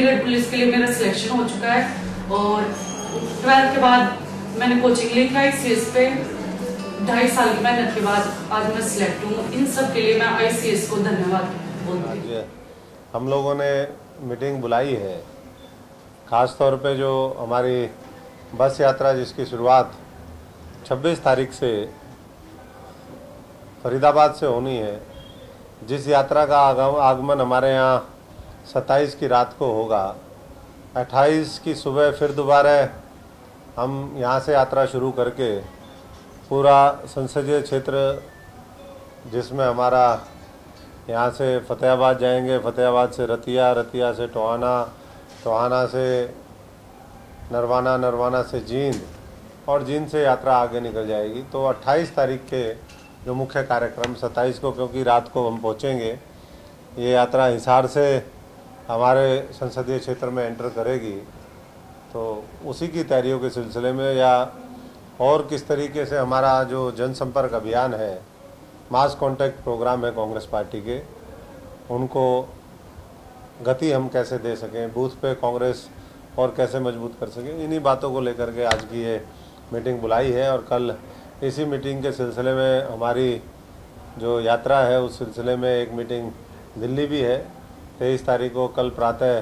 Chandigarh police के लिए मेरा सिलेक्शन हो चुका है और 12th के बाद मैंने कोचिंग ली थी ICS पे। 2.5 साल की मेहनत के बाद आज मैं सिलेक्ट हूँ। इन सब के लिए मैं ICS को धन्यवाद बोलती हूँ। हम लोगों ने मीटिंग बुलाई है, ख़ास तौर पे जो हमारी बस यात्रा जिसकी शुरुआत 26 तारीख से फरीदाबाद से होनी है, जिस यात्रा का आगमन हमारे यहाँ 27 की रात को होगा, 28 की सुबह फिर दोबारा हम यहाँ से यात्रा शुरू करके पूरा संसदीय क्षेत्र जिसमें हमारा यहाँ से फतेहाबाद जाएंगे, फतेहाबाद से रतिया, रतिया से टोहाना, टोहाना से नरवाना, नरवाना से जींद और जींद से यात्रा आगे निकल जाएगी। तो 28 तारीख के जो मुख्य कार्यक्रम 27 को, क्योंकि रात को हम पहुँचेंगे, ये यात्रा हिसार से हमारे संसदीय क्षेत्र में एंटर करेगी। तो उसी की तैयारियों के सिलसिले में या और किस तरीके से हमारा जो जनसंपर्क अभियान है, मास कॉन्टैक्ट प्रोग्राम है कांग्रेस पार्टी के, उनको गति हम कैसे दे सकें, बूथ पे कांग्रेस और कैसे मजबूत कर सकें, इन्हीं बातों को लेकर के आज की ये मीटिंग बुलाई है। और कल इसी मीटिंग के सिलसिले में हमारी जो यात्रा है उस सिलसिले में एक मीटिंग दिल्ली भी है। 23 तारीख को कल प्रातः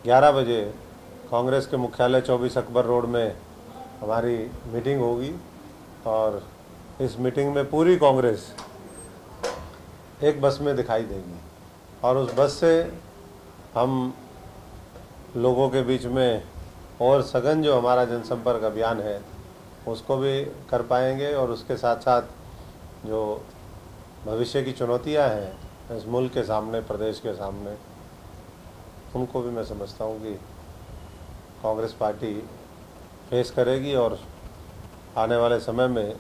11 बजे कांग्रेस के मुख्यालय 24 अकबर रोड में हमारी मीटिंग होगी और इस मीटिंग में पूरी कांग्रेस एक बस में दिखाई देगी और उस बस से हम लोगों के बीच में और सघन जो हमारा जनसंपर्क अभियान है उसको भी कर पाएंगे और उसके साथ साथ जो भविष्य की चुनौतियां हैं इस मुल्क के सामने, प्रदेश के सामने, उनको भी मैं समझता हूं कि कांग्रेस पार्टी फेस करेगी और आने वाले समय में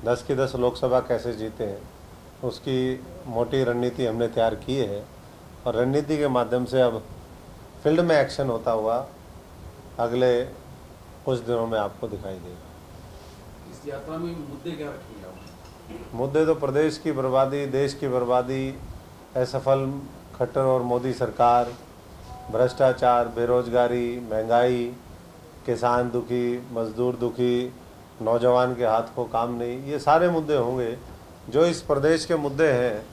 10 की 10 लोकसभा कैसे जीते हैं उसकी मोटी रणनीति हमने तैयार की है और रणनीति के माध्यम से अब फील्ड में एक्शन होता हुआ अगले कुछ दिनों में आपको दिखाई देगा। इस यात्रा में मुद्दे क्या रखेंगे आप? मुद्दे तो प्रदेश की बर्बादी, देश की बर्बादी, असफल खट्टर और मोदी सरकार, भ्रष्टाचार, बेरोजगारी, महंगाई, किसान दुखी, मजदूर दुखी, नौजवान के हाथ को काम नहीं, ये सारे मुद्दे होंगे जो इस प्रदेश के मुद्दे हैं।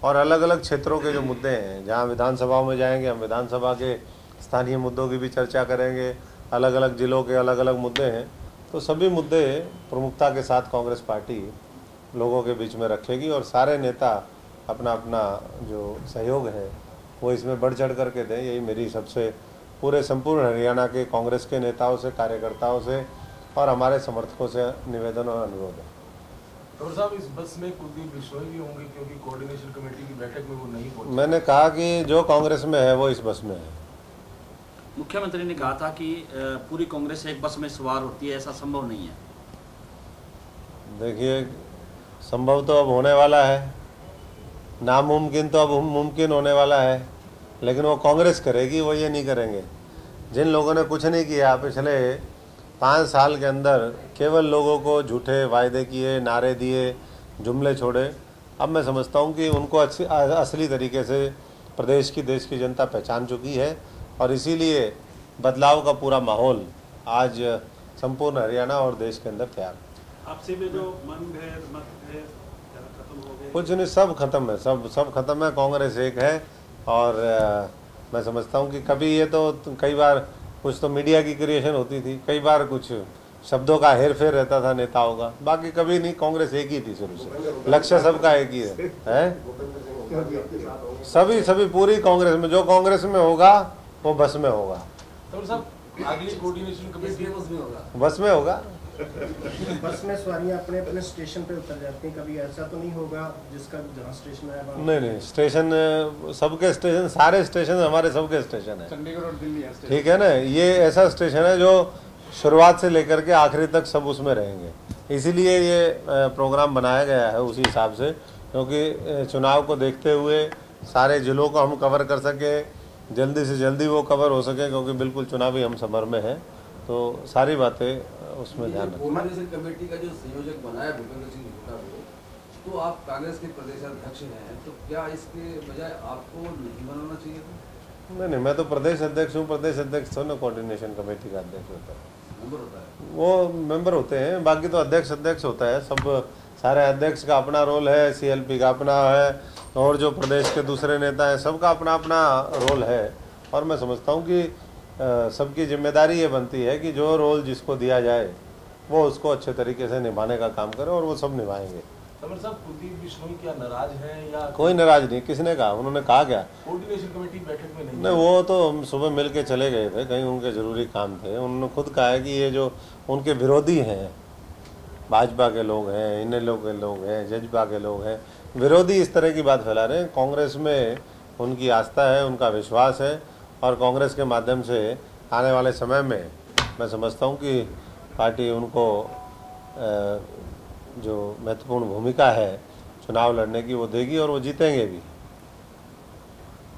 और अलग अलग क्षेत्रों के जो मुद्दे हैं, जहाँ विधानसभाओं में जाएंगे हम विधानसभा के स्थानीय मुद्दों की भी चर्चा करेंगे, अलग अलग जिलों के अलग अलग मुद्दे हैं, तो सभी मुद्दे प्रमुखता के साथ कांग्रेस पार्टी लोगों के बीच में रखेगी और सारे नेता अपना अपना जो सहयोग है वो इसमें बढ़ चढ़ करके दें। यही मेरी सबसे पूरे संपूर्ण हरियाणा के कांग्रेस के नेताओं से, कार्यकर्ताओं से और हमारे समर्थकों से निवेदन और अनुरोध है। डॉक्टर साहब, इस बस में कुलदीप बिश्नोई भी होंगे क्योंकि कोऑर्डिनेशन कमेटी की बैठक में वो नहीं पहुंचे। मैंने कहा कि जो कांग्रेस में है वो इस बस में है। मुख्यमंत्री ने कहा था कि पूरी कांग्रेस एक बस में सवार होती है, ऐसा संभव नहीं है। देखिए, संभव तो अब होने वाला है, नामुमकिन तो अब मुमकिन होने वाला है, लेकिन वो कांग्रेस करेगी, वो ये नहीं करेंगे। जिन लोगों ने कुछ नहीं किया पिछले 5 साल के अंदर, केवल लोगों को झूठे वायदे किए, नारे दिए, जुमले छोड़े, अब मैं समझता हूँ कि उनको असली तरीके से प्रदेश की, देश की जनता पहचान चुकी है और इसीलिए बदलाव का पूरा माहौल आज संपूर्ण हरियाणा और देश के अंदर तैयार है। आपसे भी जो मनभेद, मतभेद खत्म हो गए? कुछ नहीं, सब खत्म है, सब खत्म है। कांग्रेस एक है और मैं समझता हूँ कि कभी ये तो कई बार कुछ तो मीडिया की क्रिएशन होती थी, कई बार कुछ शब्दों का हेर फेर रहता था नेताओं का, बाकी कभी नहीं। कांग्रेस एक ही थी शुरू से, लक्ष्य सबका एक ही है? सभी पूरी कांग्रेस में, जो कांग्रेस में होगा वो बस में होगा। तो साहब, अगली कोऑर्डिनेशन कमेटी बस में होगा। बस में सवारियां अपने अपने स्टेशन पे उतर जाती हैं, कभी ऐसा तो नहीं होगा जिसका जहाँ स्टेशन है? नहीं, स्टेशन सबके स्टेशन, सारे स्टेशन हमारे सबके स्टेशन है, चंडीगढ़ और दिल्ली, ठीक है ना। ये ऐसा स्टेशन है जो शुरुआत से लेकर के आखिरी तक सब उसमें रहेंगे, इसीलिए ये प्रोग्राम बनाया गया है उसी हिसाब से, क्योंकि चुनाव को देखते हुए सारे जिलों को हम कवर कर सके, जल्दी से जल्दी वो कवर हो सके, क्योंकि बिल्कुल चुनावी हम समर में हैं, तो सारी बातें उसमें ध्यान रखें। कोऑर्डिनेशन कमेटी का जो संयोजक बनाया भूपेंद्र सिंह हुड्डा को, तो आप कांग्रेस के प्रदेश अध्यक्ष हैं, तो क्या इसके बजाय आपको नहीं बनाना चाहिए था? नहीं, मैं तो प्रदेश अध्यक्ष हूँ। प्रदेश अध्यक्ष तो ना कोऑर्डिनेशन कमेटी का अध्यक्ष होता है, मेंबर होता है। वो मेंबर होते हैं। बाकी तो अध्यक्ष होता है। सब सारे अध्यक्ष का अपना रोल है, CLP का अपना है, और जो प्रदेश के दूसरे नेता हैं सबका अपना अपना रोल है। और मैं समझता हूँ कि सबकी जिम्मेदारी ये बनती है कि जो रोल जिसको दिया जाए वो उसको अच्छे तरीके से निभाने का काम करे, और वो सब निभाएंगे। तंवर साहब, कुलदीप बिश्नोई क्या नाराज हैं या कोई नाराज नहीं। किसने कहा? उन्होंने कहा क्या? कोऑर्डिनेशन कमेटी बैठक में नहीं? नहीं, वो तो हम सुबह मिल के चले गए थे, कहीं उनके ज़रूरी काम थे। उन्होंने खुद कहा है कि ये जो उनके विरोधी हैं, भाजपा के लोग हैं, इन लोग के लोग हैं, जजपा के लोग हैं, विरोधी इस तरह की बात फैला रहे हैं। कांग्रेस में उनकी आस्था है, उनका विश्वास है, और कांग्रेस के माध्यम से आने वाले समय में मैं समझता हूँ कि पार्टी उनको जो महत्वपूर्ण भूमिका है चुनाव लड़ने की वो देगी, और वो जीतेंगे भी।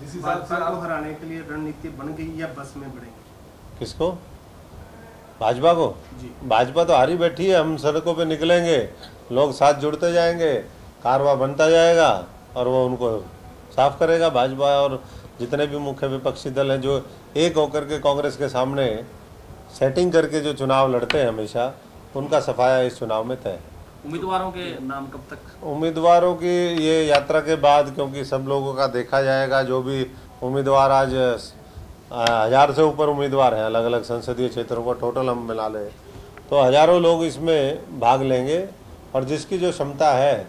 जिस हिसाब से भाजपा को आप हराने के लिए रणनीति बन गई या बस में बढ़ेंगे? किसको? भाजपा को? जी। भाजपा तो हारी बैठी है। हम सड़कों पे निकलेंगे, लोग साथ जुड़ते जाएंगे, कारवा बनता जाएगा, और वो उनको साफ करेगा। भाजपा और जितने भी मुख्य विपक्षी दल हैं जो एक होकर के कांग्रेस के सामने सेटिंग करके जो चुनाव लड़ते हैं हमेशा, उनका सफाया इस चुनाव में तय है। उम्मीदवारों के नाम कब तक? उम्मीदवारों की ये यात्रा के बाद, क्योंकि सब लोगों का देखा जाएगा। जो भी उम्मीदवार, आज 1000 से ऊपर उम्मीदवार हैं अलग अलग संसदीय क्षेत्रों को, टोटल हम मिला लें तो हजारों लोग इसमें भाग लेंगे, और जिसकी जो क्षमता है,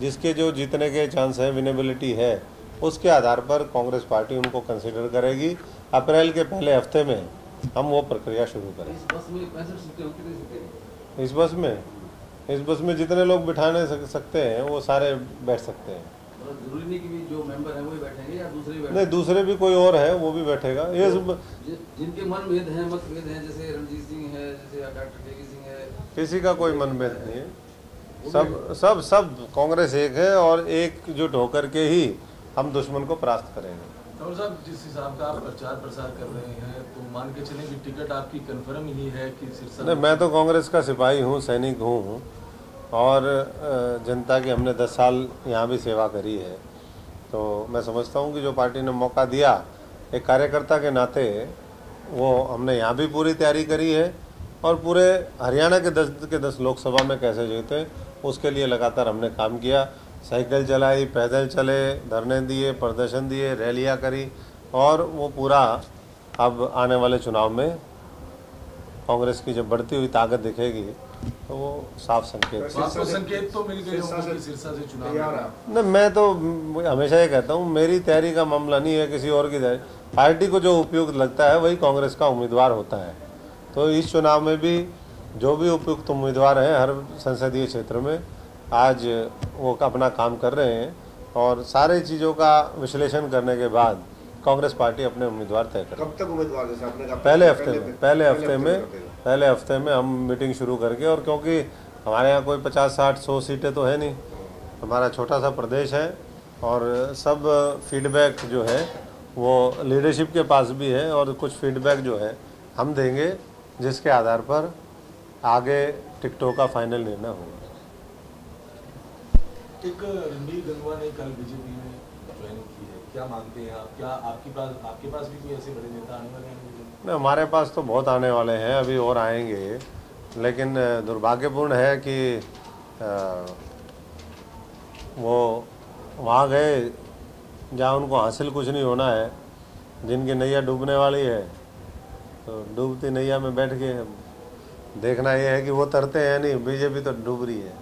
जिसके जो जीतने के चांस है, विनेबिलिटी है, उसके आधार पर कांग्रेस पार्टी उनको कंसिडर करेगी। अप्रैल के पहले हफ्ते में हम वो प्रक्रिया शुरू करेंगे। इस बस में 65 सीटें हो, कितनी सीटें? इस बस में जितने लोग बिठाने सकते हैं वो सारे बैठ सकते हैं। मतलब जरूरी नहीं कि भी जो मेंबर हैं वही बैठेंगे या दूसरे भी नहीं, बैठेंगे? दूसरे भी कोई और है वो भी बैठेगा। ये जिनके मनभेद हैं, मतभेद हैं, जैसे रणजीत सिंह है, जैसे डॉक्टर के सिंह है, किसी का कोई मनभेद नहीं है। सब कांग्रेस एक है, और एकजुट होकर के ही हम दुश्मन को परास्त करेंगे। तंवर साहब, जिस हिसाब का आप प्रचार प्रसार कर रहे हैं, तो मान के चलें कि टिकट आपकी कंफर्म ही है कि सिरसा? नहीं, मैं तो कांग्रेस का सिपाही हूँ, सैनिक हूँ, और जनता की हमने 10 साल यहाँ भी सेवा करी है। तो मैं समझता हूँ कि जो पार्टी ने मौका दिया, एक कार्यकर्ता के नाते वो हमने यहाँ भी पूरी तैयारी करी है, और पूरे हरियाणा के 10 लोकसभा में कैसे जीते उसके लिए लगातार हमने काम किया। साइकिल चलाई, पैदल चले, धरने दिए, प्रदर्शन दिए, रैलियाँ करी, और वो पूरा अब आने वाले चुनाव में कांग्रेस की जब बढ़ती हुई ताकत दिखेगी तो वो साफ संकेत। आपको संकेत तो मिल गए होंगे कि सिरसा से चुनाव लड़ना? नहीं, मैं तो हमेशा ये कहता हूँ, मेरी तैयारी का मामला नहीं है किसी और की तैयारी। पार्टी को जो उपयुक्त लगता है वही कांग्रेस का उम्मीदवार होता है। तो इस चुनाव में भी जो भी उपयुक्त उम्मीदवार हैं हर संसदीय क्षेत्र में, आज वो अपना काम कर रहे हैं, और सारे चीज़ों का विश्लेषण करने के बाद कांग्रेस पार्टी अपने उम्मीदवार तय करेगी। कब तक उम्मीदवार, जैसे आपने कहा पहले हफ्ते में हम मीटिंग शुरू करके, और क्योंकि हमारे यहाँ कोई 50, 60, 100 सीटें तो है नहीं, हमारा छोटा सा प्रदेश है, और सब फीडबैक जो है वो लीडरशिप के पास भी है, और कुछ फीडबैक जो है हम देंगे, जिसके आधार पर आगे टिकटों का फाइनल निर्णय होगा। एक रणबीर गंगवा ने कल बीजेपी में ज्वाइन की है, क्या मानते हैं आप? क्या आपके पास भी कोई ऐसे बड़े नेता आने वाले हैं? नहीं, हमारे पास तो बहुत आने वाले हैं, अभी और आएंगे, लेकिन दुर्भाग्यपूर्ण है कि वो वहाँ गए जहाँ उनको हासिल कुछ नहीं होना है, जिनकी नैया डूबने वाली है, तो डूबती नैया में बैठ के देखना ये है कि वो तरते हैं नहीं, बीजेपी तो डूब रही है।